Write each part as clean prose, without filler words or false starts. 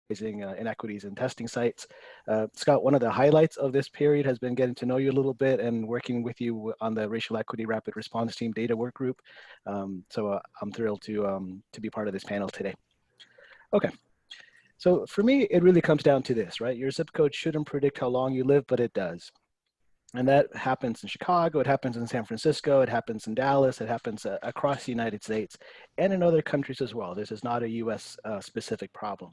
inequities in testing sites. Scott, one of the highlights of this period has been getting to know you a little bit and working with you on the Racial Equity Rapid Response Team data work group. So I'm thrilled to be part of this panel today. Okay, so for me, it really comes down to this, right? Your zip code shouldn't predict how long you live, but it does. And that happens in Chicago, it happens in San Francisco, it happens in Dallas, it happens across the United States and in other countries as well. This is not a US specific problem.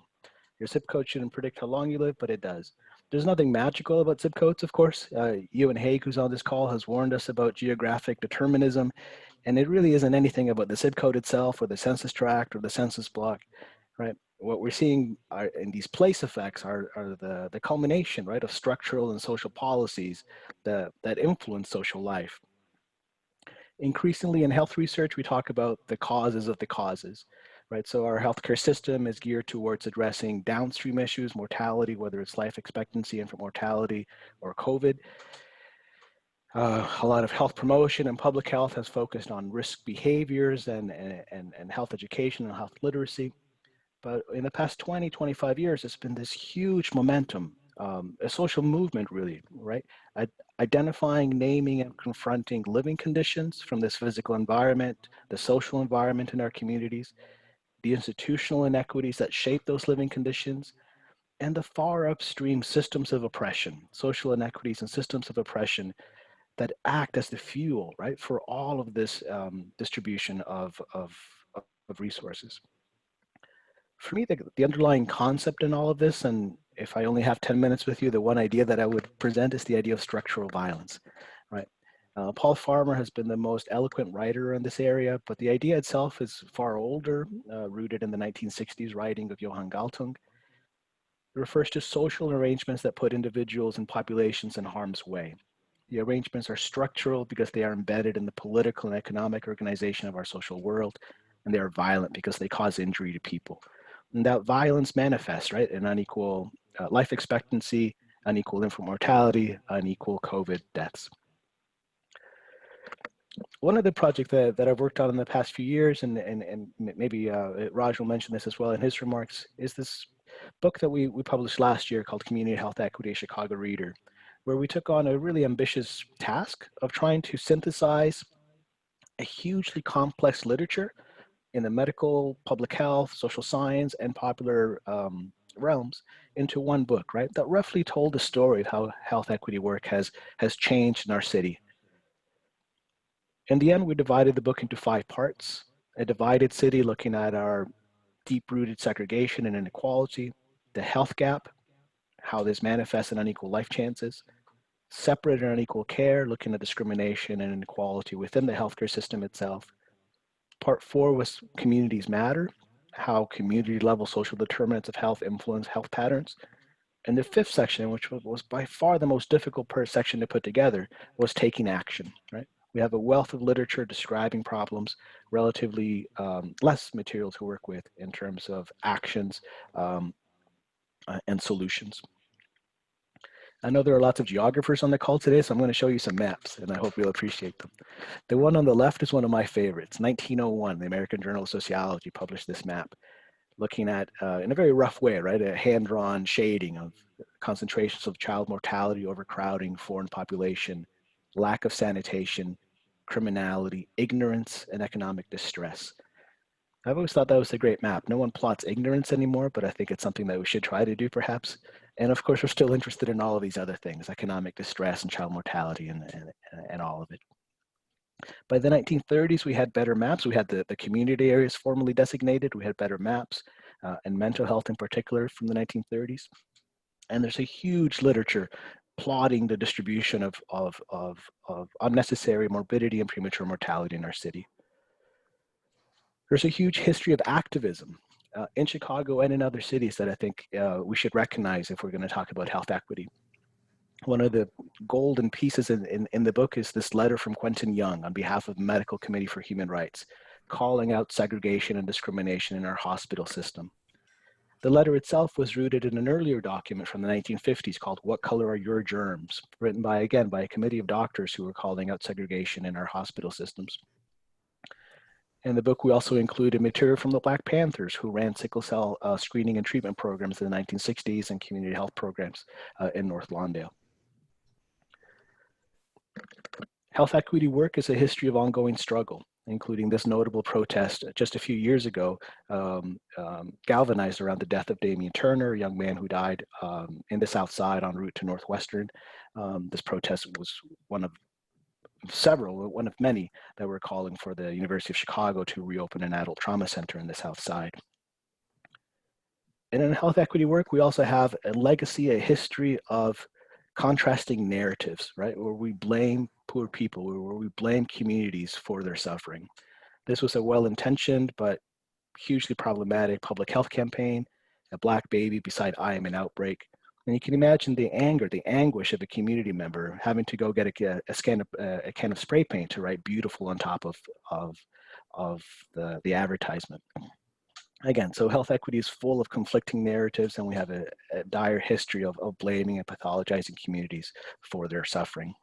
Your zip code shouldn't predict how long you live, but it does. There's nothing magical about zip codes, of course. Ewan Hague, who's on this call, has warned us about geographic determinism, and it really isn't anything about the zip code itself or the census tract or the census block, right? What we're seeing in these place effects are the culmination, right, of structural and social policies that influence social life. Increasingly in health research, we talk about the causes of the causes, right? So our healthcare system is geared towards addressing downstream issues, mortality, whether it's life expectancy, infant mortality, or COVID. A lot of health promotion and public health has focused on risk behaviors and health education and health literacy. But in the past 20, 25 years, it's been this huge momentum, a social movement really, right? Identifying, naming, and confronting living conditions from this physical environment, the social environment in our communities, the institutional inequities that shape those living conditions, and the far upstream systems of oppression, social inequities and systems of oppression that act as the fuel, right, for all of this distribution of resources. For me, the underlying concept in all of this, and if I only have 10 minutes with you, the one idea that I would present is the idea of structural violence, right? Paul Farmer has been the most eloquent writer in this area, but the idea itself is far older, rooted in the 1960s writing of Johann Galtung. It refers to social arrangements that put individuals and populations in harm's way. The arrangements are structural because they are embedded in the political and economic organization of our social world, and they are violent because they cause injury to people. And that violence manifests, right, in unequal life expectancy, unequal infant mortality, unequal COVID deaths. One of the projects that I've worked on in the past few years, and maybe Raj will mention this as well in his remarks, is this book that we published last year called Community Health Equity, a Chicago Reader, where we took on a really ambitious task of trying to synthesize a hugely complex literature in the medical, public health, social science, and popular realms into one book, right? That roughly told the story of how health equity work has changed in our city. In the end, we divided the book into 5 parts. A divided city looking at our deep-rooted segregation and inequality, the health gap, how this manifests in unequal life chances, separate and unequal care, looking at discrimination and inequality within the healthcare system itself. Part 4 was communities matter, how community level social determinants of health influence health patterns. And the 5th section, which was by far the most difficult section to put together, was taking action, right? We have a wealth of literature describing problems, relatively less material to work with in terms of actions and solutions. I know there are lots of geographers on the call today, so I'm going to show you some maps, and I hope you'll appreciate them. The one on the left is one of my favorites. 1901, the American Journal of Sociology published this map, looking at, in a very rough way, right, a hand-drawn shading of concentrations of child mortality, overcrowding, foreign population, lack of sanitation, criminality, ignorance, and economic distress. I've always thought that was a great map. No one plots ignorance anymore, but I think it's something that we should try to do perhaps. And of course, we're still interested in all of these other things, economic distress and child mortality and all of it. By the 1930s, we had better maps. We had the community areas formally designated. We had better maps, and mental health in particular from the 1930s. And there's a huge literature plotting the distribution of unnecessary morbidity and premature mortality in our city. There's a huge history of activism in Chicago and in other cities that I think we should recognize if we're going to talk about health equity. One of the golden pieces in the book is this letter from Quentin Young on behalf of the Medical Committee for Human Rights, calling out segregation and discrimination in our hospital system. The letter itself was rooted in an earlier document from the 1950s called What Color Are Your Germs?, written by a committee of doctors who were calling out segregation in our hospital systems. In the book, we also included material from the Black Panthers, who ran sickle cell screening and treatment programs in the 1960s and community health programs in North Lawndale. Health equity work is a history of ongoing struggle, including this notable protest just a few years ago, galvanized around the death of Damian Turner, a young man who died in the South Side en route to Northwestern. This protest was one of many that were calling for the University of Chicago to reopen an adult trauma center in the South Side. And in health equity work, we also have a legacy, a history of contrasting narratives, right? Where we blame poor people, where we blame communities for their suffering. This was a well-intentioned but hugely problematic public health campaign, a Black baby beside I am an outbreak. And you can imagine the anger, the anguish of a community member having to go get a can of spray paint to write beautiful on top of the advertisement. Again, so health equity is full of conflicting narratives, and we have a dire history of blaming and pathologizing communities for their suffering.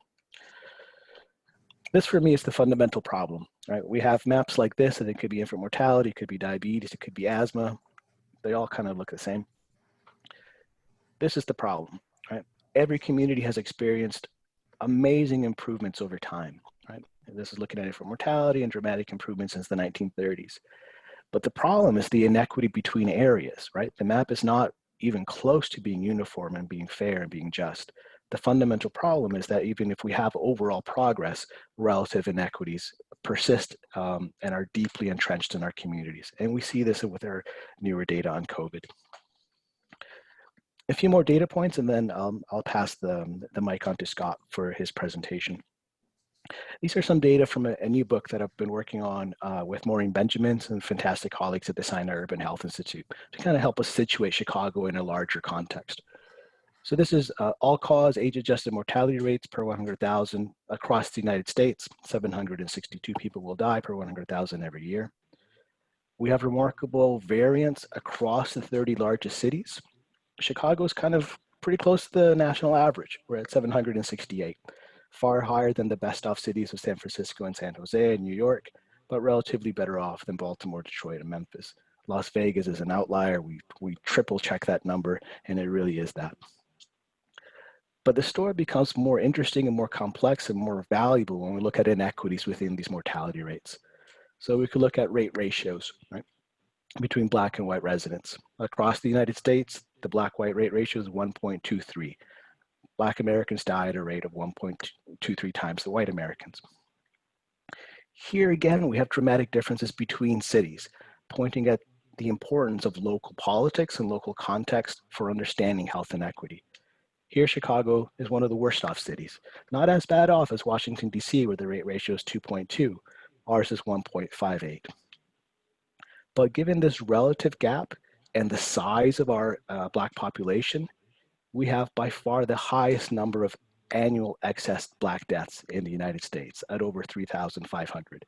This for me is the fundamental problem, right? We have maps like this, and it could be infant mortality, it could be diabetes, it could be asthma. They all kind of look the same. This is the problem, right? Every community has experienced amazing improvements over time, right? And this is looking at infant mortality and dramatic improvements since the 1930s. But the problem is the inequity between areas, right? The map is not even close to being uniform and being fair and being just. The fundamental problem is that even if we have overall progress, relative inequities persist and are deeply entrenched in our communities. And we see this with our newer data on COVID. A few more data points, and then I'll pass the mic on to Scott for his presentation. These are some data from a new book that I've been working on with Maureen Benjamin and fantastic colleagues at the Sinai Urban Health Institute to kind of help us situate Chicago in a larger context. So this is all-cause age-adjusted mortality rates per 100,000 across the United States. 762 people will die per 100,000 every year. We have remarkable variance across the 30 largest cities. Chicago is kind of pretty close to the national average. We're at 768, far higher than the best off cities of San Francisco and San Jose and New York, but relatively better off than Baltimore, Detroit, and Memphis. Las Vegas is an outlier. We triple check that number, and it really is that. But the story becomes more interesting and more complex and more valuable when we look at inequities within these mortality rates. So we could look at rate ratios, right, between Black and white residents. Across the United States, the Black-white rate ratio is 1.23. Black Americans die at a rate of 1.23 times the white Americans. Here again, we have dramatic differences between cities, pointing at the importance of local politics and local context for understanding health inequity. Here, Chicago is one of the worst off cities. Not as bad off as Washington, D.C., where the rate ratio is 2.2. Ours is 1.58. But given this relative gap and the size of our Black population, we have by far the highest number of annual excess Black deaths in the United States at over 3,500.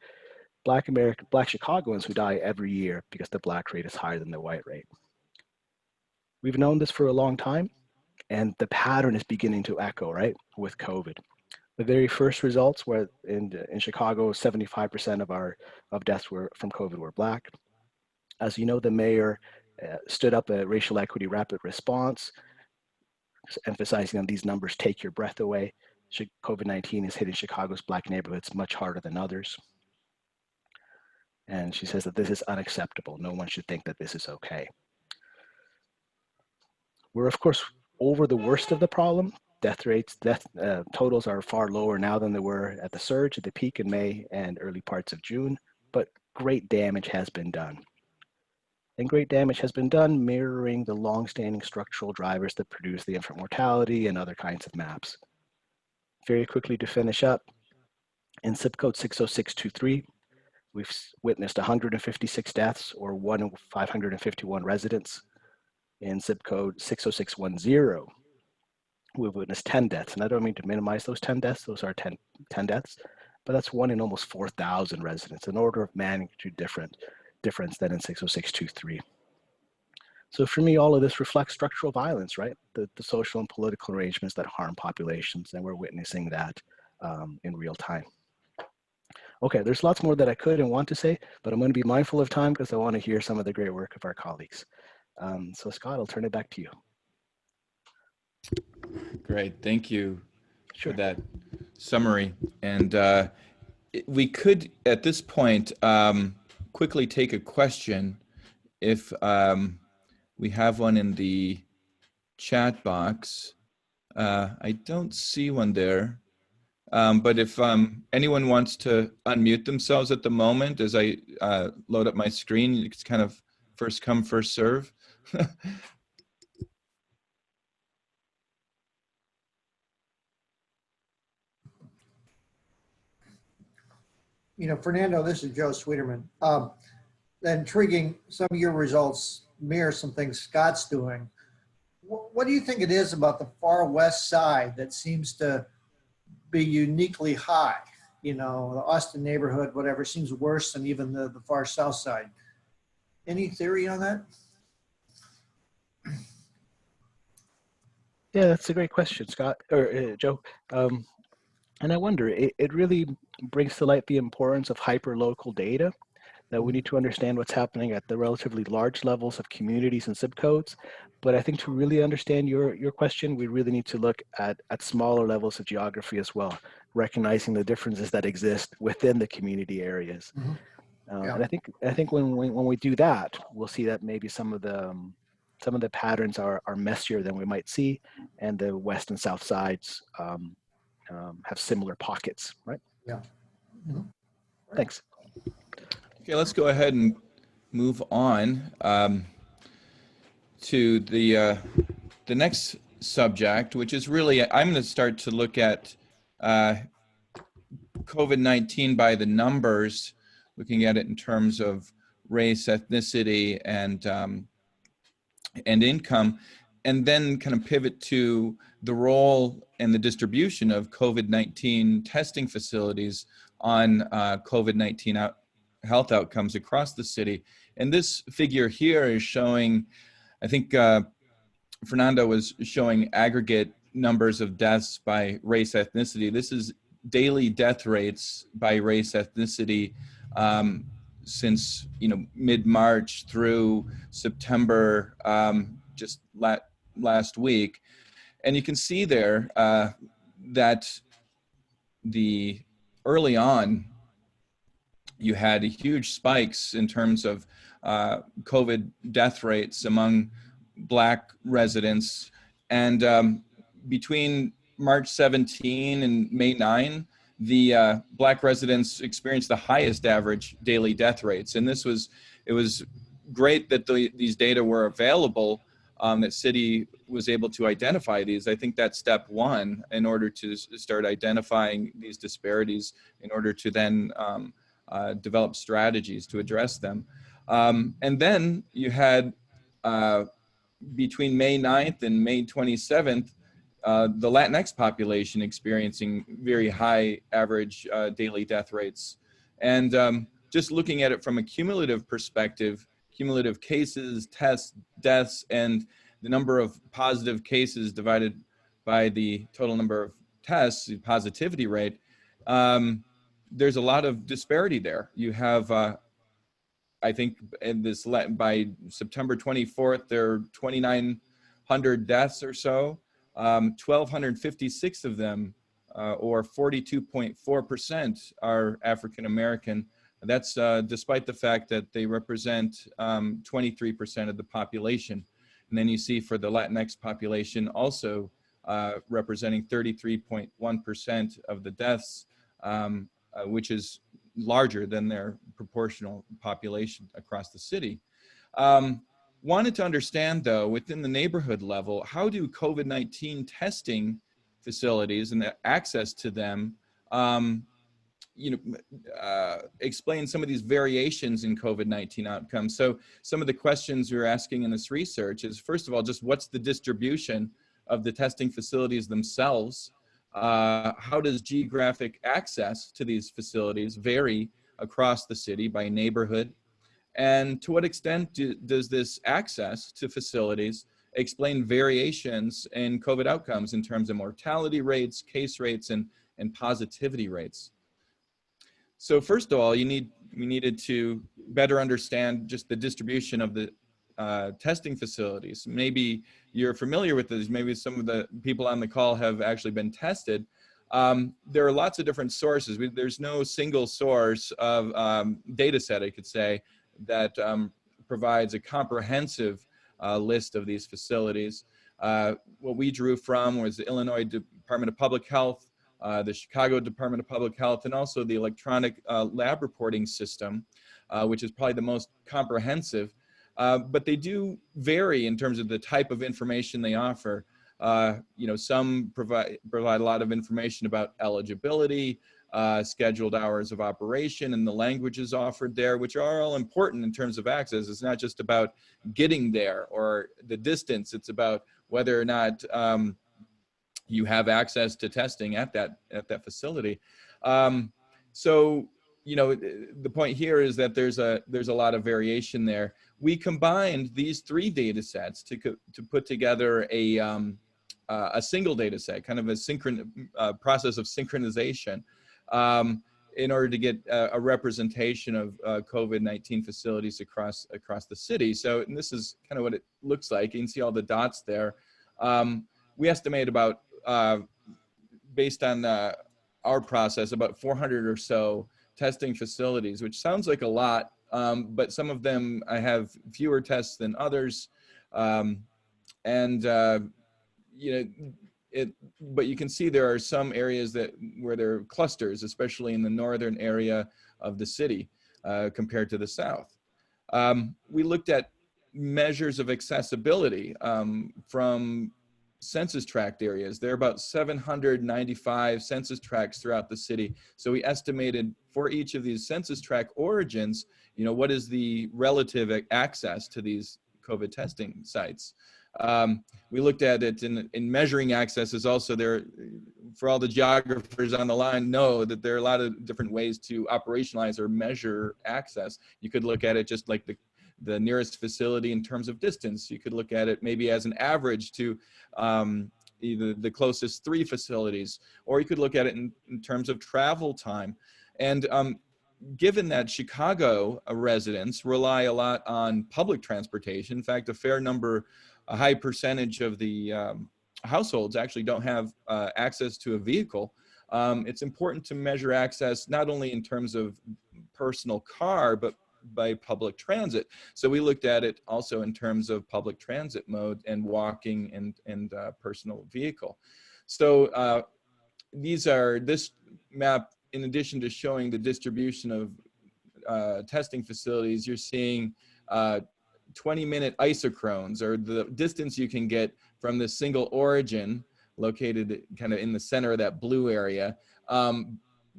Black Chicagoans who die every year because the Black rate is higher than the white rate. We've known this for a long time, and the pattern is beginning to echo, right, with COVID. The very first results were in Chicago, 75% of deaths from COVID were Black. As you know, the mayor stood up a racial equity rapid response, emphasizing on these numbers take your breath away. COVID-19 is hitting Chicago's Black neighborhoods much harder than others. And she says that this is unacceptable. No one should think that this is okay. We're, of course, over the worst of the problem. Death totals are far lower now than they were at the surge, at the peak in May and early parts of June, but great damage has been done. And great damage has been done mirroring the long-standing structural drivers that produce the infant mortality and other kinds of maps. Very quickly to finish up, in zip code 60623, we've witnessed 156 deaths, or 1 in 551 residents. In zip code 60610, we've witnessed 10 deaths. And I don't mean to minimize those 10 deaths, those are 10 deaths, but that's 1 in almost 4,000 residents, an order of magnitude difference than in 60623. So for me, all of this reflects structural violence, right? The social and political arrangements that harm populations, and we're witnessing that in real time. Okay, there's lots more that I could and want to say, but I'm going to be mindful of time because I want to hear some of the great work of our colleagues. So Scott, I'll turn it back to you. Great, thank you for Sure. that summary. And we could, at this point, quickly take a question if we have one in the chat box. I don't see one there. But if anyone wants to unmute themselves at the moment as I load up my screen, it's kind of first come, first serve. You know, Fernando, this is Joe Sweeterman. Intriguing, some of your results mirror some things Scott's doing. What do you think it is about the far west side that seems to be uniquely high? You know, the Austin neighborhood, whatever, seems worse than even the far south side. Any theory on that? Yeah, that's a great question, Scott, or Joe. And I wonder, it really brings to light the importance of hyper-local data, that we need to understand what's happening at the relatively large levels of communities and zip codes. But I think to really understand your question, we really need to look at smaller levels of geography as well, recognizing the differences that exist within the community areas. Mm-hmm. Yeah. And I think when we do that, we'll see that maybe some of the patterns are messier than we might see, and the west and south sides have similar pockets, right? Yeah. Mm-hmm. Right. Thanks. Okay, let's go ahead and move on to the next subject, which is really, I'm going to start to look at COVID-19 by the numbers, looking at it in terms of race, ethnicity, and income, and then kind of pivot to the role and the distribution of COVID-19 testing facilities on COVID-19 health outcomes across the city. And this figure here is showing, I think Fernando was showing aggregate numbers of deaths by race, ethnicity. This is daily death rates by race, ethnicity since mid-March through September, just last week. And you can see there that the early on, you had huge spikes in terms of COVID death rates among Black residents. And between March 17 and May 9, the Black residents experienced the highest average daily death rates. And it was great that these data were available, that city was able to identify these. I think that's step one in order to start identifying these disparities, in order to then develop strategies to address them. And then you had between May 9th and May 27th, the Latinx population experiencing very high average daily death rates. And just looking at it from a cumulative perspective, cumulative cases, tests, deaths, and the number of positive cases divided by the total number of tests, the positivity rate, there's a lot of disparity there. You have, I think, by September 24th, there are 2,900 deaths or so. 1,256 of them, or 42.4%, are African American. That's despite the fact that they represent 23% of the population. And then you see for the Latinx population also representing 33.1% of the deaths, which is larger than their proportional population across the city. Wanted to understand, though, within the neighborhood level, how do COVID-19 testing facilities and the access to them explain some of these variations in COVID-19 outcomes? So some of the questions we're asking in this research is, first of all, just what's the distribution of the testing facilities themselves? How does geographic access to these facilities vary across the city by neighborhood? And to what extent does this access to facilities explain variations in COVID outcomes in terms of mortality rates, case rates, and positivity rates? So first of all, we needed to better understand just the distribution of the testing facilities. Maybe you're familiar with this. Maybe some of the people on the call have actually been tested. There are lots of different sources. There's no single source of data set, I could say, that provides a comprehensive list of these facilities. What we drew from was the Illinois Department of Public Health, the Chicago Department of Public Health, and also the electronic lab reporting system, which is probably the most comprehensive. But they do vary in terms of the type of information they offer. Some provide a lot of information about eligibility, scheduled hours of operation, and the languages offered there, which are all important in terms of access. It's not just about getting there or the distance. It's about whether or not you have access to testing at that facility. So, the point here is that there's a lot of variation there. We combined these three data sets to put together a single data set, kind of a process of synchronization, in order to get a representation of COVID-19 facilities across the city. So, and this is kind of what it looks like. You can see all the dots there. We estimate about, based on our process, about 400 or so testing facilities, which sounds like a lot, but some of them have fewer tests than others. But you can see there are some areas where there are clusters, especially in the northern area of the city compared to the south. We looked at measures of accessibility from census tract areas. There are about 795 census tracts throughout the city. So we estimated for each of these census tract origins, what is the relative access to these COVID testing sites. We looked at it in measuring access is also there. For all the geographers on the line know that there are a lot of different ways to operationalize or measure access. You could look at it just like the nearest facility in terms of distance. You could look at it maybe as an average to either the closest three facilities, or you could look at it in terms of travel time. And given that Chicago residents rely a lot on public transportation, in fact, a high percentage of the households actually don't have access to a vehicle. It's important to measure access not only in terms of personal car, but by public transit. So we looked at it also in terms of public transit mode and walking and personal vehicle. So this map, in addition to showing the distribution of testing facilities, you're seeing 20-minute isochrones, or the distance you can get from the single origin located kind of in the center of that blue area,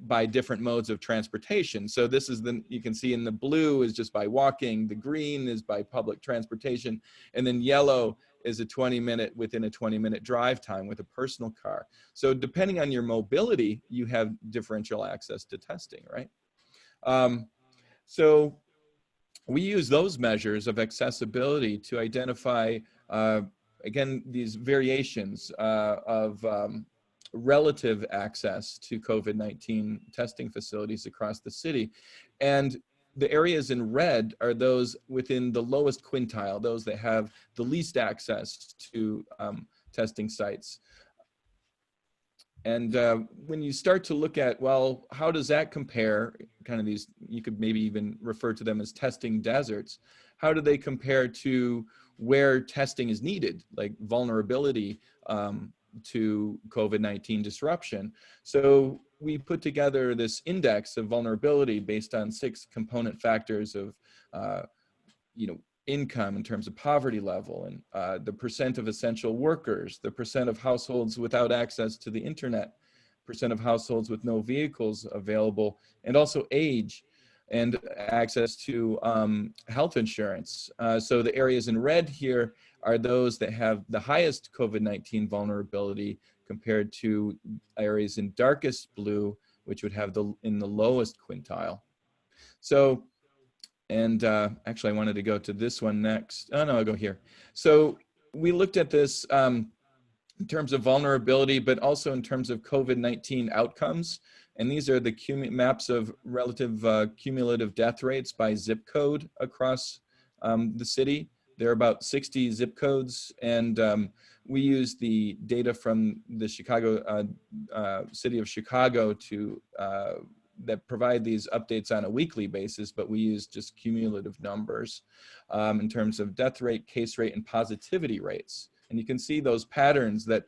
by different modes of transportation. So this is you can see in the blue is just by walking, the green is by public transportation, and then yellow is within a 20-minute drive time with a personal car. So depending on your mobility, you have differential access to testing, right? So we use those measures of accessibility to identify, again, these variations of relative access to COVID-19 testing facilities across the city. And the areas in red are those within the lowest quintile, those that have the least access to testing sites. And when you start to look at, well, how does that compare, kind of these, you could maybe even refer to them as testing deserts. How do they compare to where testing is needed, like vulnerability to COVID-19 disruption? So we put together this index of vulnerability based on 6 component factors of, income in terms of poverty level, and the percent of essential workers, the percent of households without access to the internet, percent of households with no vehicles available, and also age and access to health insurance. So the areas in red here are those that have the highest COVID-19 vulnerability compared to areas in darkest blue, which would have in the lowest quintile. So, and actually I wanted to go to this one next. Oh no, I'll go here. So we looked at this in terms of vulnerability, but also in terms of COVID-19 outcomes. And these are the maps of relative cumulative death rates by zip code across the city. There are about 60 zip codes, and we use the data from the city of Chicago to that provide these updates on a weekly basis, but we use just cumulative numbers in terms of death rate, case rate, and positivity rates. And you can see those patterns that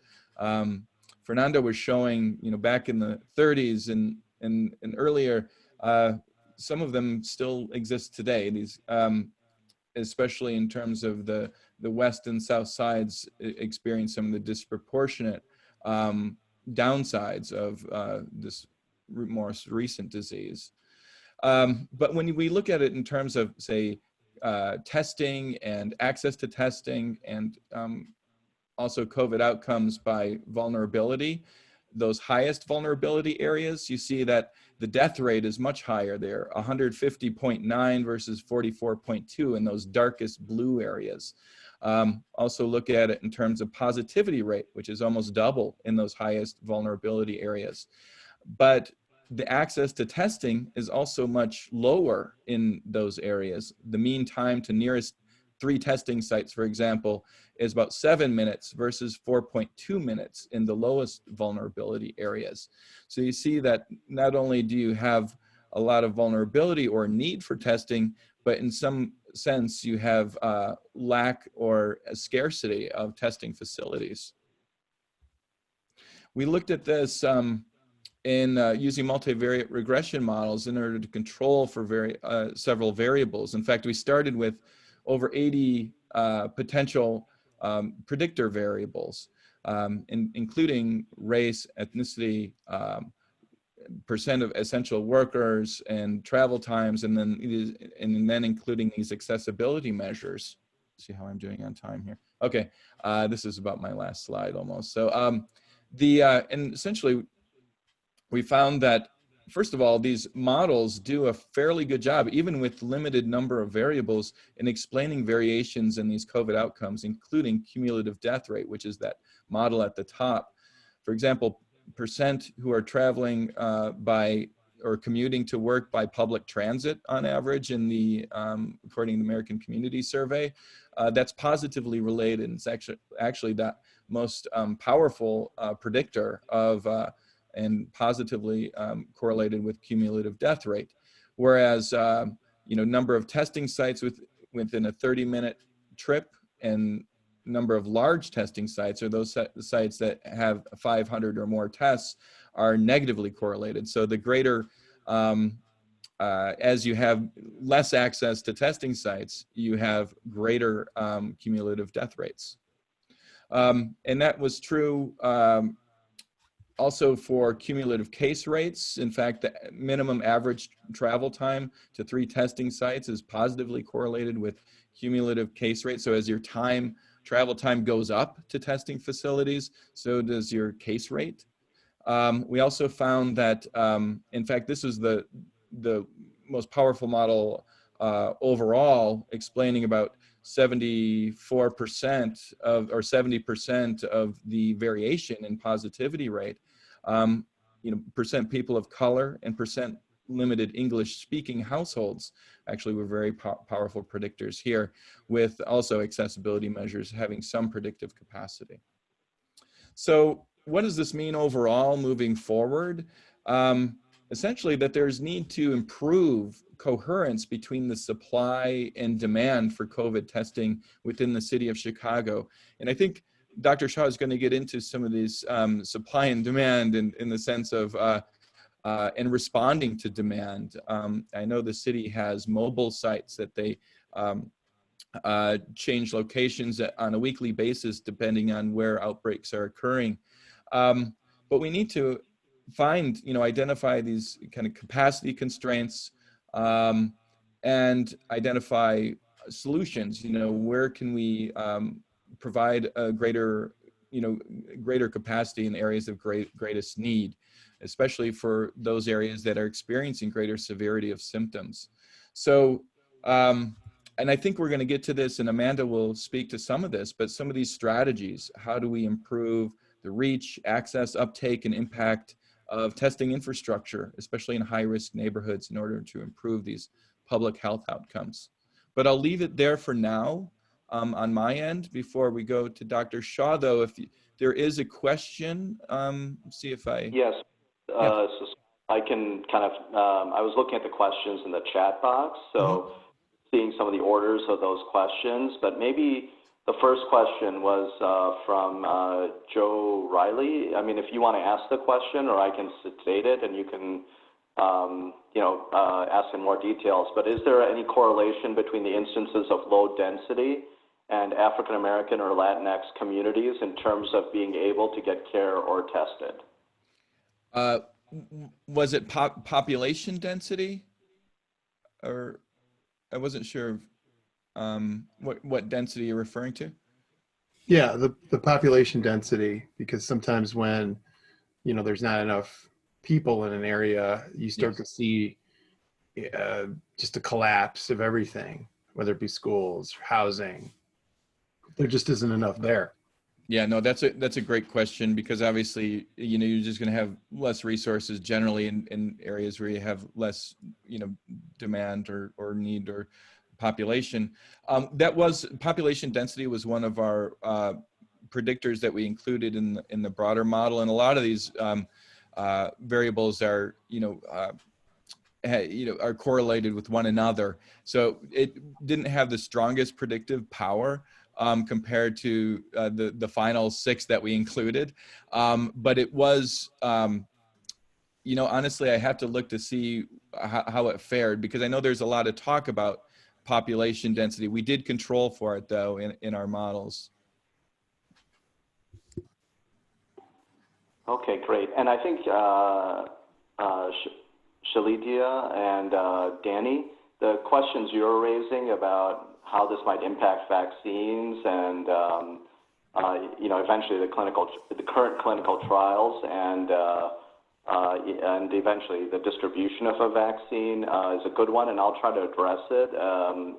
Fernando was showing, back in the 30s and earlier. Some of them still exist today. These, especially in terms of the west and south sides, experience some of the disproportionate downsides of this more recent disease. But when we look at it in terms of, say, testing and access to testing, and also COVID outcomes by vulnerability, those highest vulnerability areas, you see that the death rate is much higher there, 150.9 versus 44.2 in those darkest blue areas. Also look at it in terms of positivity rate, which is almost double in those highest vulnerability areas. But the access to testing is also much lower in those areas. The mean time to nearest 3 testing sites, for example, is about 7 minutes versus 4.2 minutes in the lowest vulnerability areas. So you see that not only do you have a lot of vulnerability or need for testing, but in some sense you have lack or a scarcity of testing facilities. We looked at this in using multivariate regression models in order to control for several variables. In fact, we started with over 80 potential predictor variables, including race, ethnicity, percent of essential workers, and travel times, and then including these accessibility measures. Let's see how I'm doing on time here. Okay, this is about my last slide almost. So and essentially we found that, first of all, these models do a fairly good job, even with limited number of variables, in explaining variations in these COVID outcomes, including cumulative death rate, which is that model at the top. For example, percent who are traveling by or commuting to work by public transit on average in the, according to the American Community Survey, that's positively related. It's actually that most powerful predictor of and positively correlated with cumulative death rate. Whereas, number of testing sites within a 30-minute trip and number of large testing sites, or those sites that have 500 or more tests, are negatively correlated. So the greater, as you have less access to testing sites, you have greater cumulative death rates. And that was true also for cumulative case rates. In fact, the minimum average travel time to 3 testing sites is positively correlated with cumulative case rate. So as your travel time goes up to testing facilities, so does your case rate. We also found that, in fact, this is the most powerful model overall, explaining about 74% of, or 70% of the variation in positivity rate. Percent people of color and percent limited English speaking households actually were very powerful predictors here, with also accessibility measures having some predictive capacity. So what does this mean overall moving forward? Essentially that there's need to improve coherence between the supply and demand for COVID testing within the city of Chicago. And I think Dr. Shaw is going to get into some of these supply and demand in the sense of and responding to demand. I know the city has mobile sites that they change locations on a weekly basis depending on where outbreaks are occurring. But we need to find, identify these kind of capacity constraints and identify solutions. Where can we provide a greater capacity in areas of greatest need, especially for those areas that are experiencing greater severity of symptoms. So, and I think we're going to get to this, and Amanda will speak to some of this, but some of these strategies, how do we improve the reach, access, uptake, and impact of testing infrastructure, especially in high-risk neighborhoods, in order to improve these public health outcomes. But I'll leave it there for now on my end. Before we go to Dr. Shaw, though, if there is a question, see if I... Yes. Yeah. So I can kind of, I was looking at the questions in the chat box, so seeing some of the orders of those questions, but maybe the first question was from Joe Riley. I mean, if you want to ask the question, or I can state it and you can, ask in more details, but is there any correlation between the instances of low density and African American or Latinx communities in terms of being able to get care or tested? Was it population density, or I wasn't sure what density you're referring to? Yeah, the population density, because sometimes when, there's not enough people in an area, you start to see just a collapse of everything, whether it be schools, housing. There just isn't enough there. Yeah, no, that's a great question, because obviously, you're just going to have less resources generally in areas where you have less, demand or need or population. Population density was one of our predictors that we included in the broader model, and a lot of these variables are are correlated with one another. So it didn't have the strongest predictive power compared to the final 6 that we included. But it was, honestly, I have to look to see how it fared, because I know there's a lot of talk about population density. We did control for it, though, in our models. Okay, great. And I think Shalidia and Danny, the questions you're raising about how this might impact vaccines and eventually the current clinical trials and eventually the distribution of a vaccine is a good one, and I'll try to address it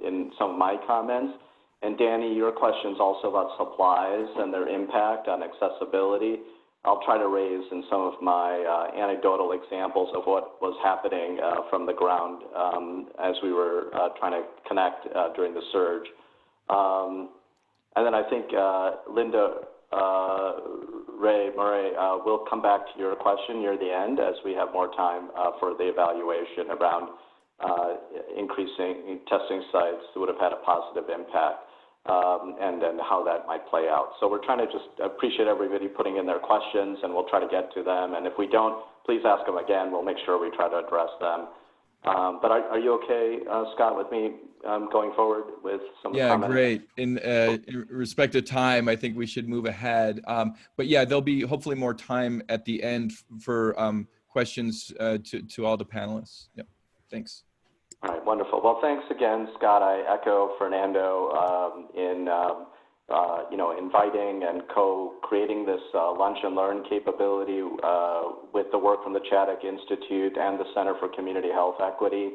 in some of my comments. And Danny, your question's also about supplies and their impact on accessibility. I'll try to raise in some of my anecdotal examples of what was happening from the ground as we were trying to connect during the surge. And then I think Linda Ray Murray will come back to your question near the end as we have more time for the evaluation around increasing testing sites that would have had a positive impact. And then how that might play out. So we're trying to just appreciate everybody putting in their questions, and we'll try to get to them. And if we don't, please ask them again. We'll make sure we try to address them. But are you okay, Scott, with me going forward with some comments? Great. In respect to time, I think we should move ahead. But yeah, there'll be hopefully more time at the end for questions to all the panelists. Yep. Thanks. All right, wonderful. Well, thanks again, Scott. I echo Fernando in inviting and co-creating this Lunch and Learn capability with the work from the Chaddock Institute and the Center for Community Health Equity.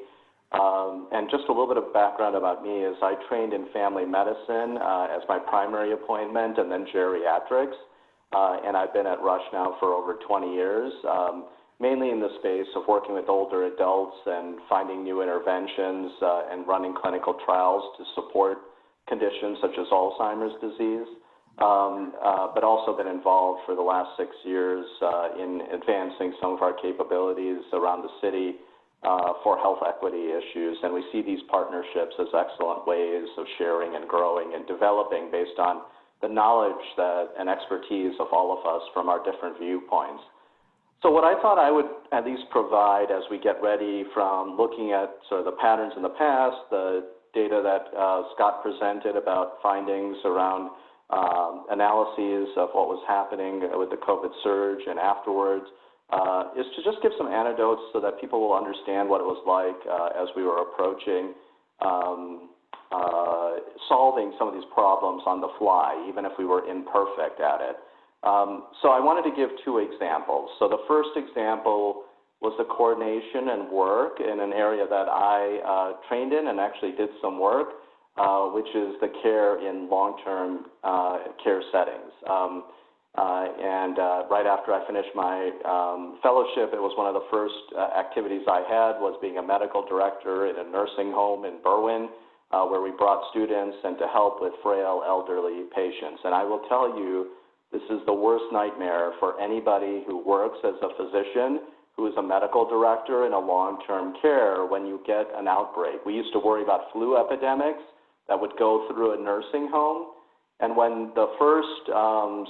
And just a little bit of background about me is I trained in family medicine as my primary appointment, and then geriatrics. And I've been at Rush now for over 20 years. Mainly in the space of working with older adults and finding new interventions and running clinical trials to support conditions such as Alzheimer's disease, but also been involved for the last 6 years in advancing some of our capabilities around the city for health equity issues. And we see these partnerships as excellent ways of sharing and growing and developing based on the knowledge and expertise of all of us from our different viewpoints. So what I thought I would at least provide as we get ready from looking at sort of the patterns in the past, the data that Scott presented about findings around analyses of what was happening with the COVID surge and afterwards, is to just give some anecdotes so that people will understand what it was like as we were approaching solving some of these problems on the fly, even if we were imperfect at it. So I wanted to give 2 examples. So the first example was the coordination and work in an area that I trained in and actually did some work, which is the care in long-term care settings. And right after I finished my fellowship, it was one of the first activities I had was being a medical director in a nursing home in Berwyn, where we brought students and to help with frail elderly patients. And I will tell you, this is the worst nightmare for anybody who works as a physician, who is a medical director in a long-term care when you get an outbreak. We used to worry about flu epidemics that would go through a nursing home. And when the first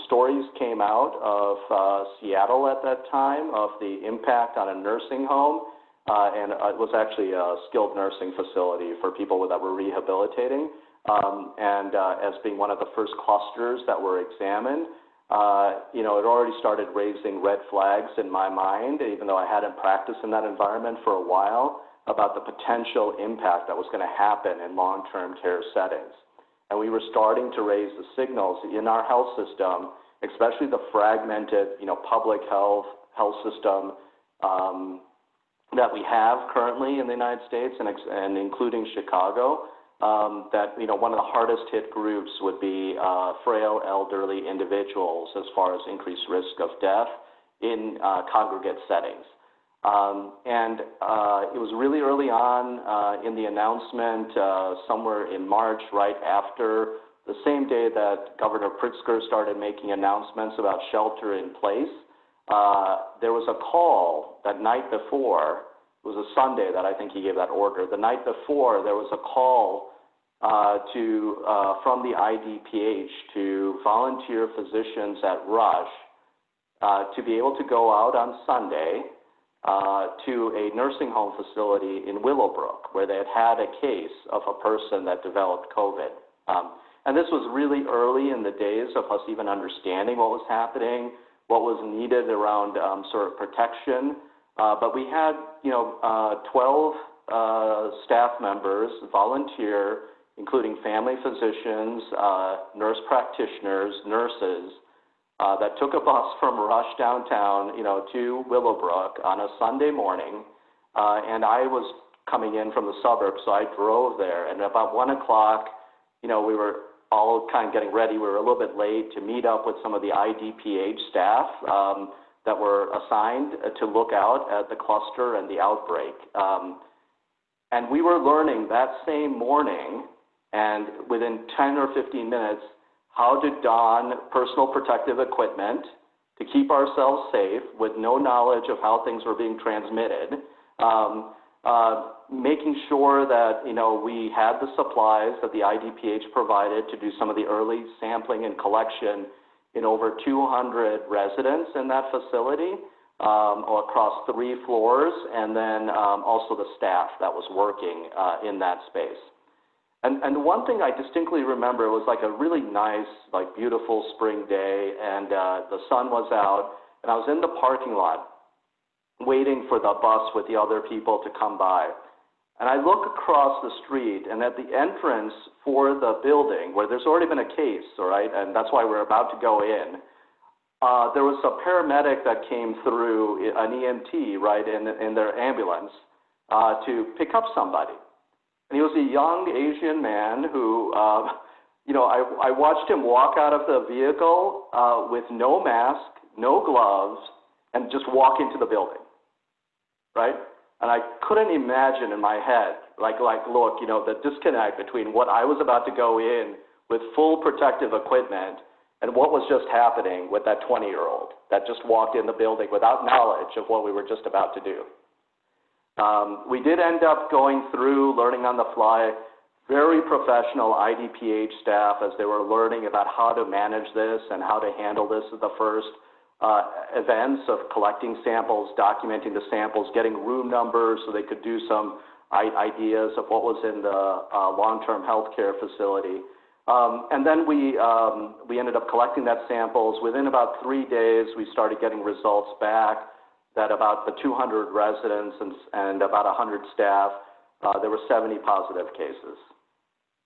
stories came out of Seattle at that time, of the impact on a nursing home, and it was actually a skilled nursing facility for people that were rehabilitating, and as being one of the first clusters that were examined, you know, it already started raising red flags in my mind, even though I hadn't practiced in that environment for a while, about the potential impact that was going to happen in long-term care settings. And we were starting to raise the signals in our health system, especially the fragmented, you know, public health system that we have currently in the United States, and including Chicago, that, you know, one of the hardest hit groups would be frail elderly individuals as far as increased risk of death in congregate settings. It was really early on in the announcement, somewhere in March, right after the same day that Governor Pritzker started making announcements about shelter in place. There was a call that night before. It was a Sunday that I think he gave that order. The night before, there was a call from the IDPH to volunteer physicians at Rush to be able to go out on Sunday to a nursing home facility in Willowbrook, where they had a case of a person that developed COVID. And this was really early in the days of us even understanding what was happening, what was needed around sort of protection. But we had, you know, 12 staff members volunteer, including family physicians, nurse practitioners, nurses, that took a bus from Rush downtown, you know, to Willowbrook on a Sunday morning, and I was coming in from the suburbs, so I drove there. And about 1 o'clock, you know, we were all kind of getting ready. We were a little bit late to meet up with some of the IDPH staff that were assigned to look out at the cluster and the outbreak. And we were learning that same morning, and within 10 or 15 minutes, how to don personal protective equipment to keep ourselves safe with no knowledge of how things were being transmitted, making sure that, you know, we had the supplies that the IDPH provided to do some of the early sampling and collection in over 200 residents in that facility, across 3 floors, and then also the staff that was working in that space. And one thing I distinctly remember was like a really nice, like beautiful spring day, and the sun was out, and I was in the parking lot waiting for the bus with the other people to come by. And I look across the street, and at the entrance for the building, where there's already been a case, all right, and that's why we're about to go in, there was a paramedic that came through, an EMT, right, in their ambulance to pick up somebody. And he was a young Asian man who, you know, I watched him walk out of the vehicle with no mask, no gloves, and just walk into the building, right? And I couldn't imagine in my head, like, look, you know, the disconnect between what I was about to go in with full protective equipment and what was just happening with that 20-year-old that just walked in the building without knowledge of what we were just about to do. We did end up going through, learning on the fly, very professional IDPH staff as they were learning about how to manage this and how to handle this at the first events of collecting samples, documenting the samples, getting room numbers so they could do some ideas of what was in the long-term healthcare facility. And then we ended up collecting that samples. Within about 3 days, we started getting results back that about the 200 residents and about 100 staff, there were 70 positive cases.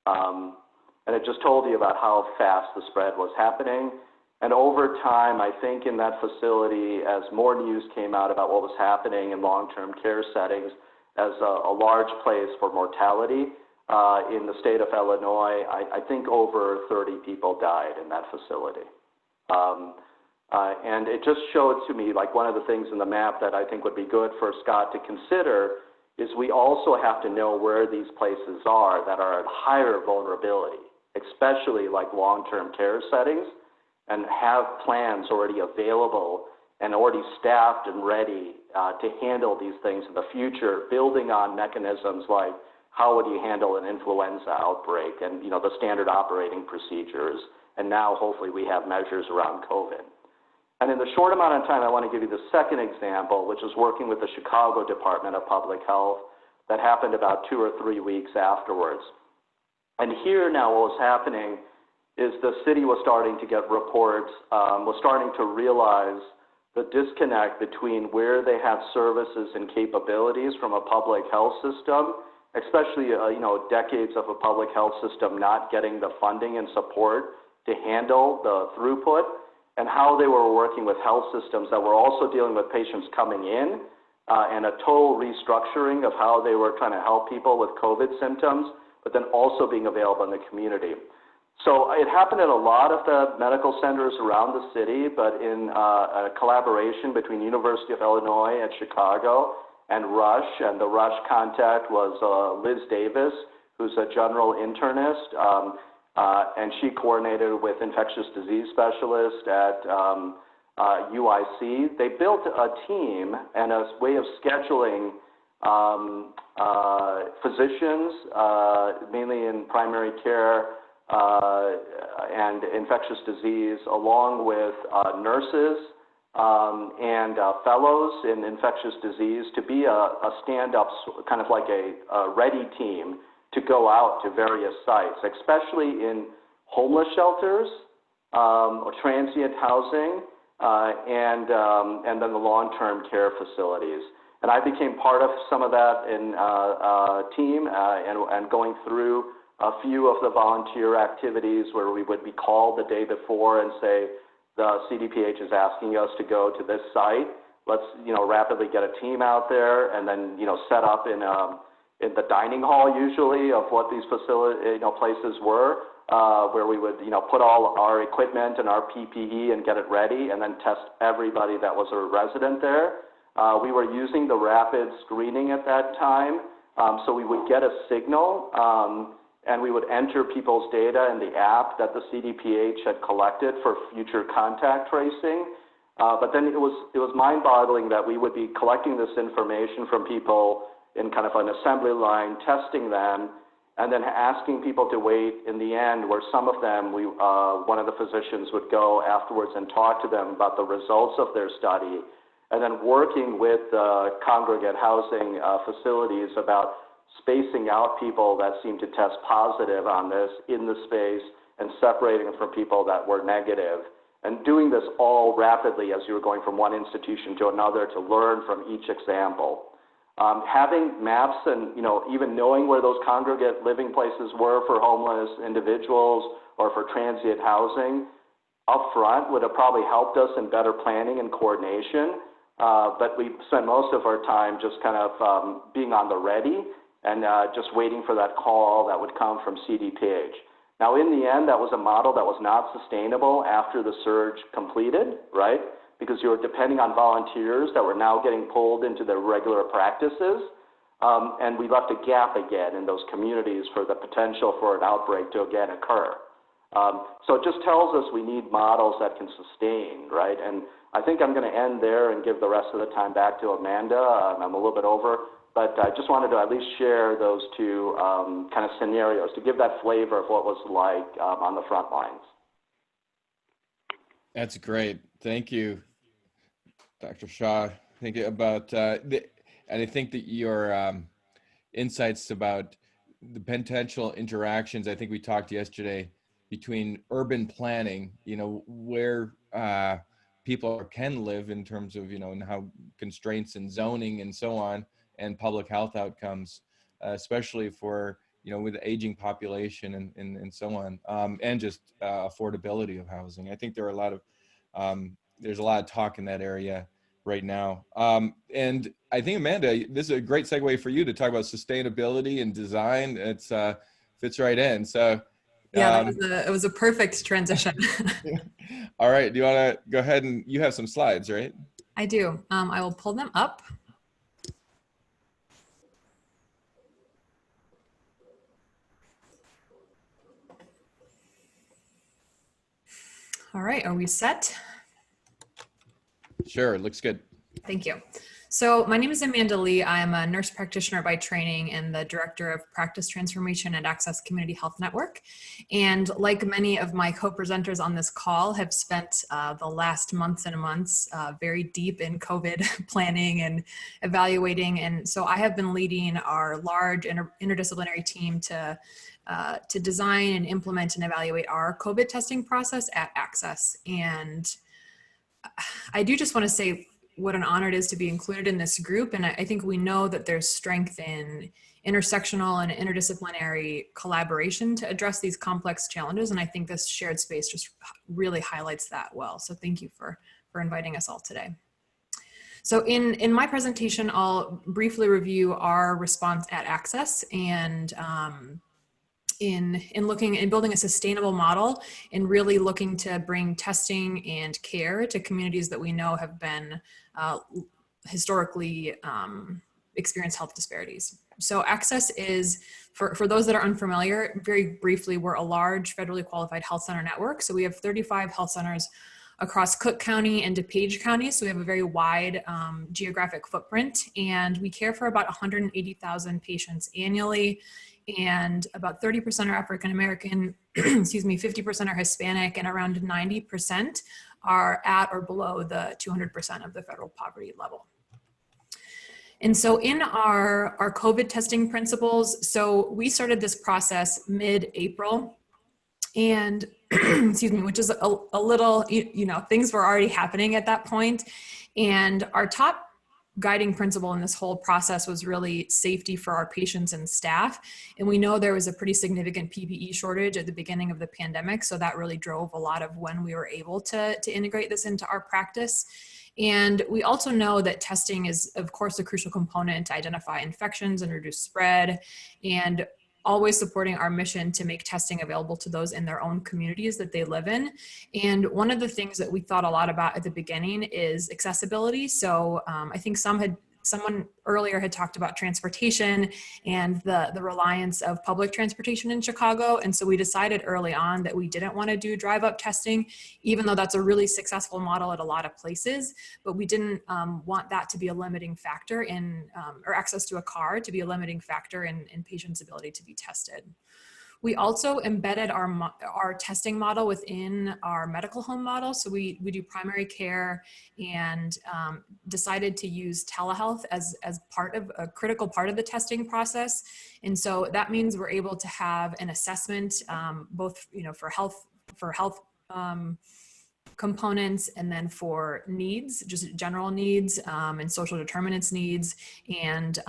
And it just told you about how fast the spread was happening. And over time, I think in that facility, as more news came out about what was happening in long-term care settings as a large place for mortality in the state of Illinois, I think over 30 people died in that facility. And it just showed to me, like, one of the things in the map that I think would be good for Scott to consider is we also have to know where these places are that are at higher vulnerability, especially like long-term care settings, and have plans already available and already staffed and ready to handle these things in the future, building on mechanisms like how would you handle an influenza outbreak and, you know, the standard operating procedures. And now hopefully we have measures around COVID. And in the short amount of time, I want to give you the second example, which is working with the Chicago Department of Public Health that happened about 2 or 3 weeks afterwards. And here now what was happening is the city was starting to get reports, was starting to realize the disconnect between where they have services and capabilities from a public health system, especially you know, decades of a public health system not getting the funding and support to handle the throughput, and how they were working with health systems that were also dealing with patients coming in, and a total restructuring of how they were trying to help people with COVID symptoms, but then also being available in the community. So it happened at a lot of the medical centers around the city, but in a collaboration between University of Illinois at Chicago and Rush, and the Rush contact was Liz Davis, who's a general internist, and she coordinated with infectious disease specialists at UIC. They built a team and a way of scheduling physicians, mainly in primary care and infectious disease, along with nurses and fellows in infectious disease, to be a stand-up, kind of like a ready team to go out to various sites, especially in homeless shelters, or transient housing, and then the long-term care facilities. And I became part of some of that in team and going through a few of the volunteer activities where we would be called the day before and say, the CDPH is asking us to go to this site. Let's, you know, rapidly get a team out there and then, you know, set up in the dining hall usually of what these places were, where we would, you know, put all our equipment and our PPE and get it ready and then test everybody that was a resident there. We were using the rapid screening at that time, so we would get a signal and we would enter people's data in the app that the CDPH had collected for future contact tracing. But then it was mind-boggling that we would be collecting this information from people in kind of an assembly line, testing them, and then asking people to wait in the end, where some of them, one of the physicians would go afterwards and talk to them about the results of their study, and then working with congregate housing facilities about spacing out people that seemed to test positive on this in the space and separating them from people that were negative, and doing this all rapidly as you were going from one institution to another to learn from each example. Having maps and, you know, even knowing where those congregate living places were for homeless individuals or for transient housing up front would have probably helped us in better planning and coordination. But we spent most of our time just kind of being on the ready and just waiting for that call that would come from CDPH. Now, in the end, that was a model that was not sustainable after the surge completed, right? Because you were depending on volunteers that were now getting pulled into their regular practices. And we left a gap again in those communities for the potential for an outbreak to again occur. So it just tells us we need models that can sustain, right? And I think I'm going to end there and give the rest of the time back to Amanda. I'm a little bit over, but I just wanted to at least share those two kind of scenarios to give that flavor of what was like on the front lines. That's great. Thank you, Dr. Shaw. Thank you about, and I think that your insights about the potential interactions, I think we talked yesterday, between urban planning, you know, where people can live in terms of, you know, and how constraints and zoning and so on, and public health outcomes, especially for, you know, with the aging population and so on, and just affordability of housing. I think there are a lot of, there's a lot of talk in that area right now. And I think, Amanda, this is a great segue for you to talk about sustainability and design. It's fits right in. So Yeah, it was a perfect transition. All right. Do you want to go ahead and you have some slides, right? I do. I will pull them up. All right, are we set? Sure. Looks good. Thank you. So my name is Amanda Lee. I am a nurse practitioner by training and the director of practice transformation at Access Community Health Network. And like many of my co-presenters on this call, have spent the last months and months very deep in COVID planning and evaluating. And so I have been leading our large interdisciplinary team to design and implement and evaluate our COVID testing process at Access. And I do just want to say what an honor it is to be included in this group. And I think we know that there's strength in intersectional and interdisciplinary collaboration to address these complex challenges. And I think this shared space just really highlights that well. So thank you for inviting us all today. So in my presentation, I'll briefly review our response at Access and in looking and building a sustainable model and really looking to bring testing and care to communities that we know have been historically experienced health disparities. So Access is, for those that are unfamiliar, very briefly, we're a large federally qualified health center network. So we have 35 health centers across Cook County and DuPage County. So we have a very wide geographic footprint, and we care for about 180,000 patients annually. And about 30% are African American, excuse me, 50% are Hispanic, and around 90% are at or below the 200% of the federal poverty level. And so in our COVID testing principles, so we started this process mid-April, and excuse me, which is a little, you know, things were already happening at that point. And our top guiding principle in this whole process was really safety for our patients and staff. And we know there was a pretty significant PPE shortage at the beginning of the pandemic. So that really drove a lot of when we were able to integrate this into our practice. And we also know that testing is, of course, a crucial component to identify infections and reduce spread, and always supporting our mission to make testing available to those in their own communities that they live in. And one of the things that we thought a lot about at the beginning is accessibility. So I think someone earlier had talked about transportation and the reliance of public transportation in Chicago. And so we decided early on that we didn't want to do drive-up testing, even though that's a really successful model at a lot of places, but we didn't want that to be a limiting factor in, or access to a car to be a limiting factor in patients' ability to be tested. We also embedded our testing model within our medical home model. So we do primary care, and decided to use telehealth as part of a critical part of the testing process. And so that means we're able to have an assessment, both, you know, for health components, and then for needs, just general needs and social determinants needs, and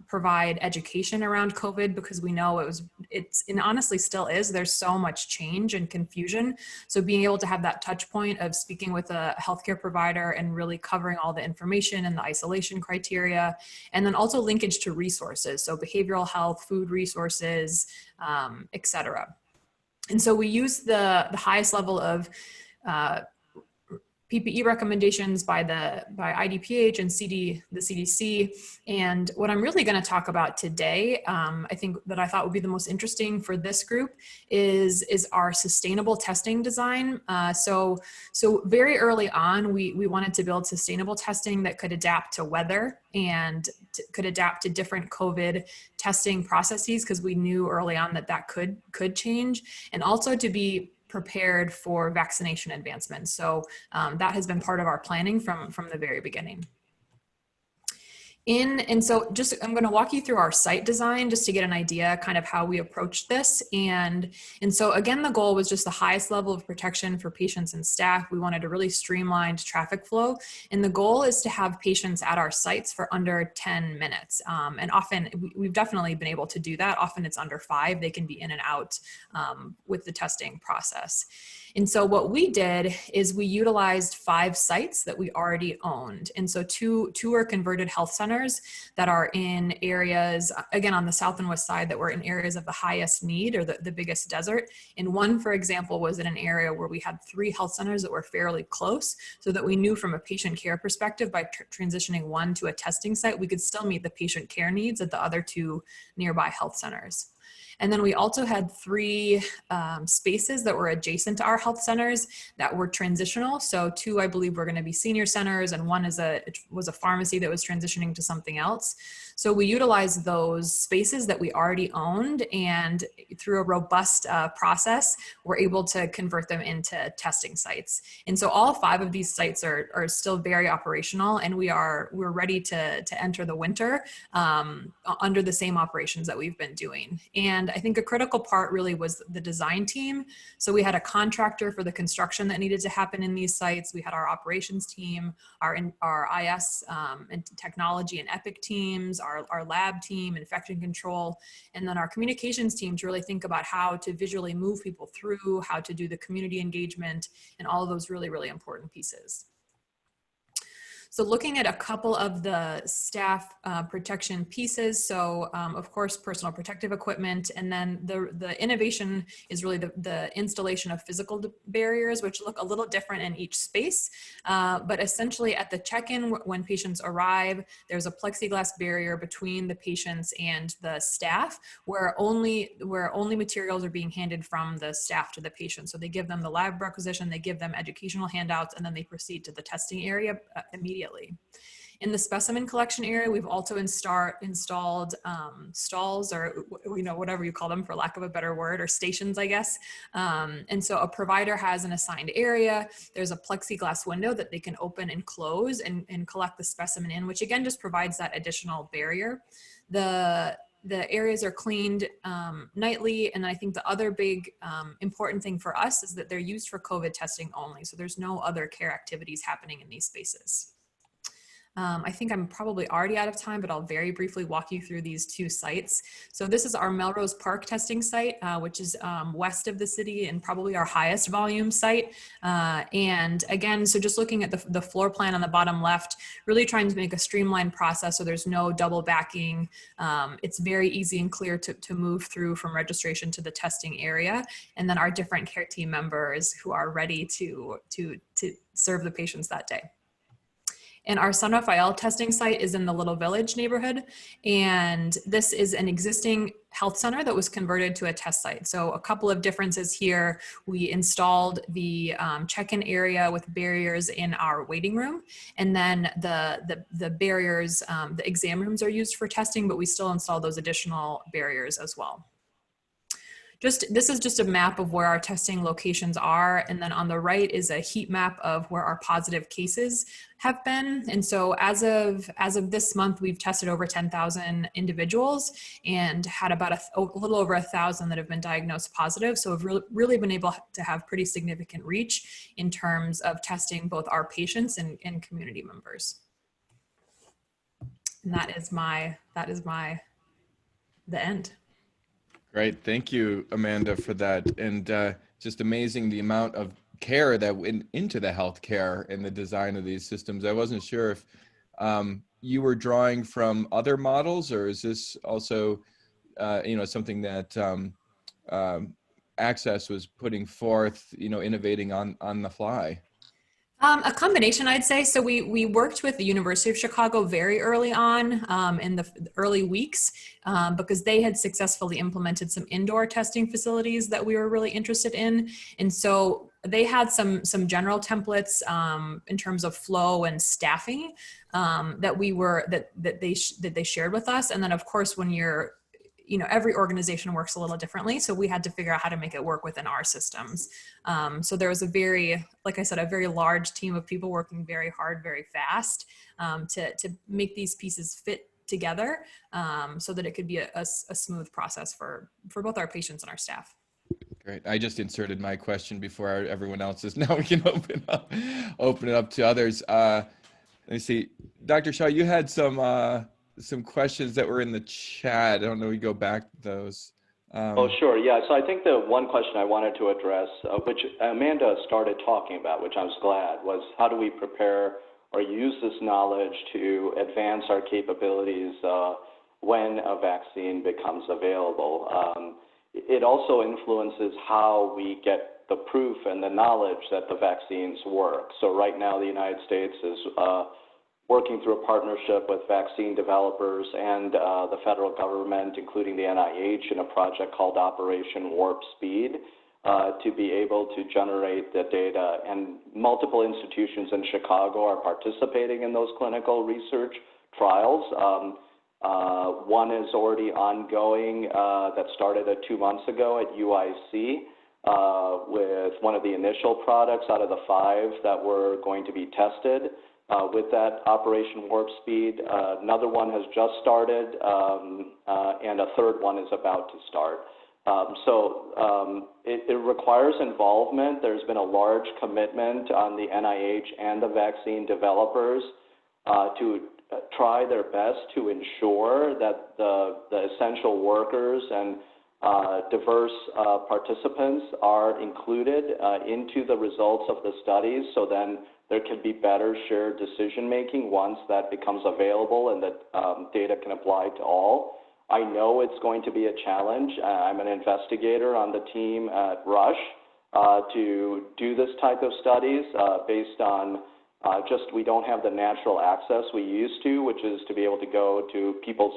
provide education around COVID, because we know and honestly still is, there's so much change and confusion. So being able to have that touch point of speaking with a healthcare provider and really covering all the information and the isolation criteria, and then also linkage to resources, so behavioral health, food resources, et cetera. And so we use the highest level of PPE recommendations by IDPH and the CDC. And what I'm really going to talk about today, I think that I thought would be the most interesting for this group is our sustainable testing design. So very early on, we wanted to build sustainable testing that could adapt to weather and could adapt to different COVID testing processes, because we knew early on that could change, and also to be prepared for vaccination advancements. So that has been part of our planning from the very beginning. And so I'm going to walk you through our site design just to get an idea kind of how we approached this. And so again, the goal was just the highest level of protection for patients and staff. We wanted a really streamlined traffic flow. And the goal is to have patients at our sites for under 10 minutes. And often we've definitely been able to do that. Often it's under 5. They can be in and out with the testing process. And so what we did is we utilized 5 sites that we already owned. And so two are converted health centers centers that are in areas, again, on the south and west side, that were in areas of the highest need or the biggest desert. And one, for example, was in an area where we had 3 health centers that were fairly close, so that we knew from a patient care perspective, by transitioning one to a testing site, we could still meet the patient care needs at the other 2 nearby health centers. And then we also had 3 spaces that were adjacent to our health centers that were transitional. So 2, I believe, were going to be senior centers, and 1 was a pharmacy that was transitioning to something else. So we utilized those spaces that we already owned, and through a robust process, we're able to convert them into testing sites. And so all 5 of these sites are still very operational, and we're ready to enter the winter under the same operations that we've been doing. And I think a critical part really was the design team. So we had a contractor for the construction that needed to happen in these sites. We had our operations team, our IS and technology and Epic teams, our lab team, infection control, and then our communications team to really think about how to visually move people through, how to do the community engagement, and all of those really, really important pieces. So looking at a couple of the staff protection pieces, so of course, personal protective equipment, and then the innovation is really the installation of physical barriers, which look a little different in each space. But essentially at the check-in, when patients arrive, there's a plexiglass barrier between the patients and the staff, where only materials are being handed from the staff to the patient. So they give them the lab requisition, they give them educational handouts, and then they proceed to the testing area immediately. In the specimen collection area, we've also installed stalls, or whatever you call them, for lack of a better word, or stations, I guess. And so a provider has an assigned area. There's a plexiglass window that they can open and close and collect the specimen in, which again just provides that additional barrier. The areas are cleaned nightly, and I think the other big important thing for us is that they're used for COVID testing only. So there's no other care activities happening in these spaces. I think I'm probably already out of time, but I'll very briefly walk you through these 2 sites. So this is our Melrose Park testing site, which is west of the city and probably our highest volume site. And again, so just looking at the floor plan on the bottom left, really trying to make a streamlined process so there's no double backing. It's very easy and clear to move through from registration to the testing area. And then our different care team members who are ready to serve the patients that day. And our San Rafael testing site is in the Little Village neighborhood. And this is an existing health center that was converted to a test site. So a couple of differences here. We installed the check-in area with barriers in our waiting room. And then the barriers, the exam rooms are used for testing, but we still install those additional barriers as well. This is just a map of where our testing locations are. And then on the right is a heat map of where our positive cases have been. And so as of this month, we've tested over 10,000 individuals and had about a little over 1,000 that have been diagnosed positive. So we've really been able to have pretty significant reach in terms of testing both our patients and community members. And that is the end. Great. Thank you, Amanda, for that. And just amazing the amount of care that went into the healthcare and the design of these systems. I wasn't sure if you were drawing from other models, or is this also, something that Access was putting forth, innovating on the fly? A combination, I'd say. So we worked with the University of Chicago very early on in the early weeks because they had successfully implemented some indoor testing facilities that we were really interested in. And so they had some general templates in terms of flow and staffing that they shared with us. And then of course, when you're every organization works a little differently. So we had to figure out how to make it work within our systems. So there was a very large team of people working very hard, very fast to make these pieces fit together so that it could be a smooth process for both our patients and our staff. Great. I just inserted my question before everyone else's. Now we can open it up to others. Let me see. Dr. Shaw, you had some questions that were in the chat. I don't know if we go back to those. Sure. Yeah. So I think the one question I wanted to address, which Amanda started talking about, which I was glad, was how do we prepare or use this knowledge to advance our capabilities when a vaccine becomes available. It also influences how we get the proof and the knowledge that the vaccines work. So right now, the United States is working through a partnership with vaccine developers and the federal government, including the NIH, in a project called Operation Warp Speed, to be able to generate the data. And multiple institutions in Chicago are participating in those clinical research trials. One is already ongoing that started 2 months ago at UIC with one of the initial products out of the 5 that were going to be tested with that Operation Warp Speed. Another one has just started, and a third one is about to start. It requires involvement. There's been a large commitment on the NIH and the vaccine developers to try their best to ensure that the essential workers and diverse participants are included into the results of the studies, so then there can be better shared decision making once that becomes available and that data can apply to all. I know it's going to be a challenge. I'm an investigator on the team at Rush to do this type of studies based on we don't have the natural access we used to, which is to be able to go to people's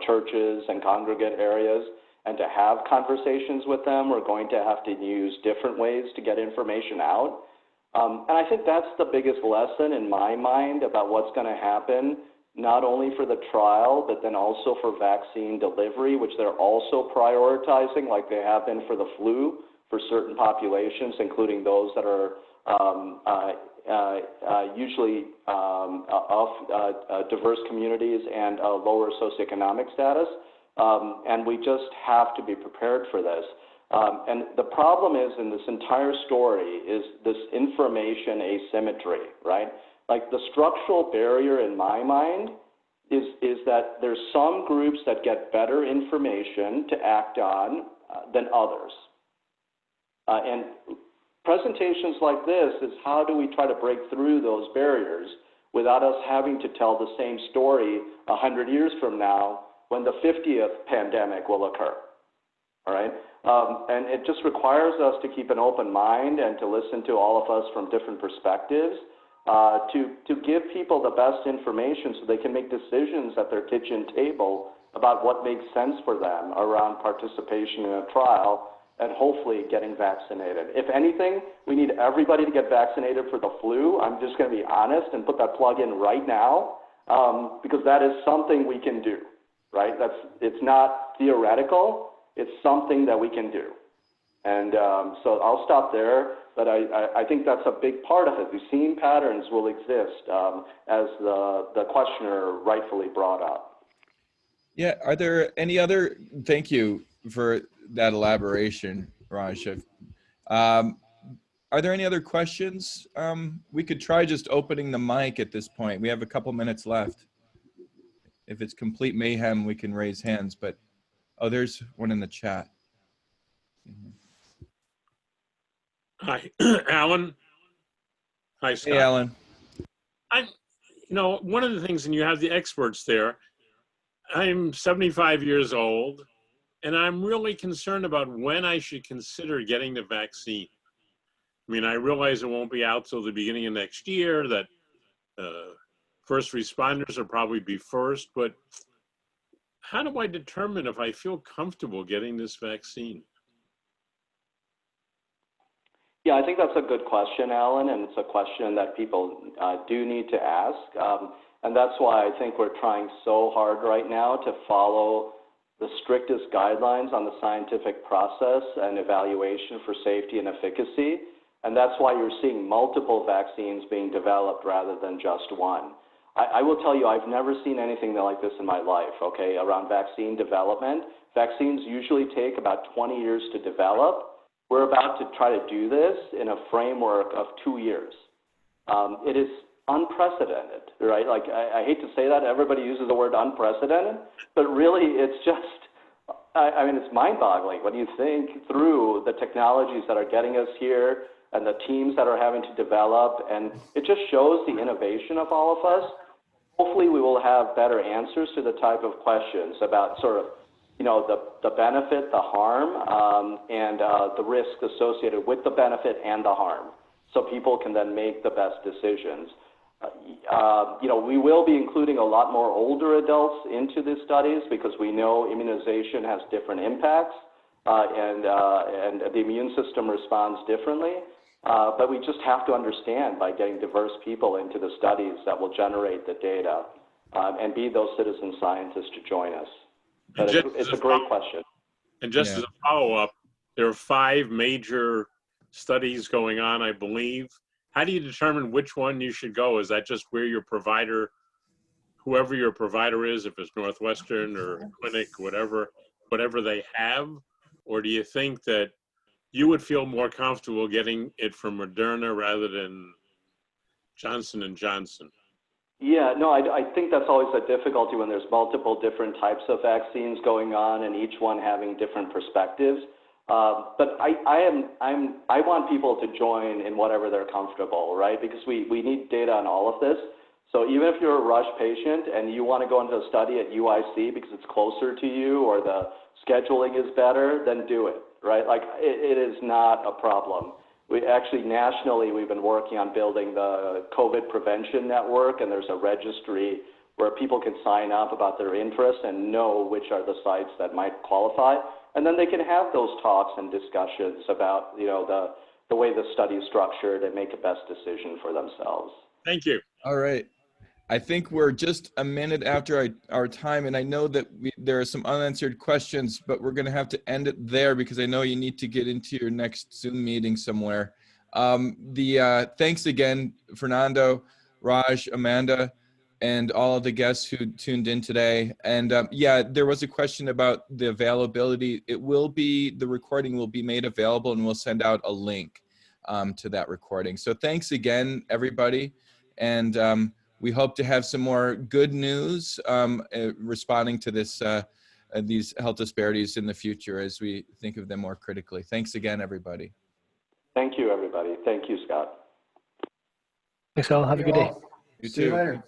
churches and congregate areas and to have conversations with them. We're going to have to use different ways to get information out. And I think that's the biggest lesson in my mind about what's going to happen, not only for the trial, but then also for vaccine delivery, which they're also prioritizing like they have been for the flu for certain populations, including those that are usually of diverse communities and lower socioeconomic status. And we just have to be prepared for this. And the problem is in this entire story is this information asymmetry, right? Like the structural barrier in my mind is that there's some groups that get better information to act on than others. And presentations like this is how do we try to break through those barriers without us having to tell the same story 100 years from now when the 50th pandemic will occur, all right? And it just requires us to keep an open mind and to listen to all of us from different perspectives to give people the best information so they can make decisions at their kitchen table about what makes sense for them around participation in a trial and hopefully getting vaccinated. If anything, we need everybody to get vaccinated for the flu. I'm just going to be honest and put that plug in right now because that is something we can do, right? It's not theoretical. It's something that we can do. And so I'll stop there, but I think that's a big part of it. The seeing patterns will exist as the questioner rightfully brought up. Yeah, are there any other, thank you for that elaboration, Raj. Are there any other questions? We could try just opening the mic at this point. We have a couple minutes left. If it's complete mayhem, we can raise hands, but oh, there's one in the chat. Hi, Alan. Hi, Scott. Hey, Alan. One of the things, and you have the experts there, I'm 75 years old, and I'm really concerned about when I should consider getting the vaccine. I mean, I realize it won't be out till the beginning of next year, that first responders will probably be first, but how do I determine if I feel comfortable getting this vaccine? Yeah, I think that's a good question, Alan, and it's a question that people do need to ask. And that's why I think we're trying so hard right now to follow the strictest guidelines on the scientific process and evaluation for safety and efficacy. And that's why you're seeing multiple vaccines being developed rather than just one. I will tell you, I've never seen anything like this in my life, okay, around vaccine development. Vaccines usually take about 20 years to develop. We're about to try to do this in a framework of 2 years. It is unprecedented, right? Like, I hate to say that. Everybody uses the word unprecedented, but really it's just, I mean, it's mind-boggling when you think through the technologies that are getting us here, and the teams that are having to develop. And it just shows the innovation of all of us. Hopefully we will have better answers to the type of questions about sort of, you know, the benefit, the harm, and the risk associated with the benefit and the harm, so people can then make the best decisions. You know, we will be including a lot more older adults into these studies because we know immunization has different impacts, and the immune system responds differently. But we just have to understand by getting diverse people into the studies that will generate the data, and be those citizen scientists to join us. But it's a great question. And just as a follow-up, there are 5 major studies going on, I believe. How do you determine which one you should go? Is that just where your provider, whoever your provider is, if it's Northwestern or Clinic, whatever they have? Or do you think that you would feel more comfortable getting it from Moderna rather than Johnson & Johnson? Yeah, no, I think that's always a difficulty when there's multiple different types of vaccines going on and each one having different perspectives. But I want people to join in whatever they're comfortable, right? Because we need data on all of this. So even if you're a Rush patient and you want to go into a study at UIC because it's closer to you or the scheduling is better, then do it, right? Like it is not a problem. We actually nationally, we've been working on building the COVID prevention network, and there's a registry where people can sign up about their interests and know which are the sites that might qualify. And then they can have those talks and discussions about, you know, the way the study is structured and make a best decision for themselves. Thank you. All right. I think we're just a minute after our time, and I know that there are some unanswered questions, but we're going to have to end it there because I know you need to get into your next Zoom meeting somewhere. Thanks again, Fernando, Raj, Amanda, and all of the guests who tuned in today. And yeah, there was a question about the availability. The recording will be made available, and we'll send out a link to that recording. So thanks again, everybody. And we hope to have some more good news responding to these health disparities in the future as we think of them more critically. Thanks again, everybody. Thank you, everybody. Thank you, Scott. Thanks, all. Have a good day. You See you too. later.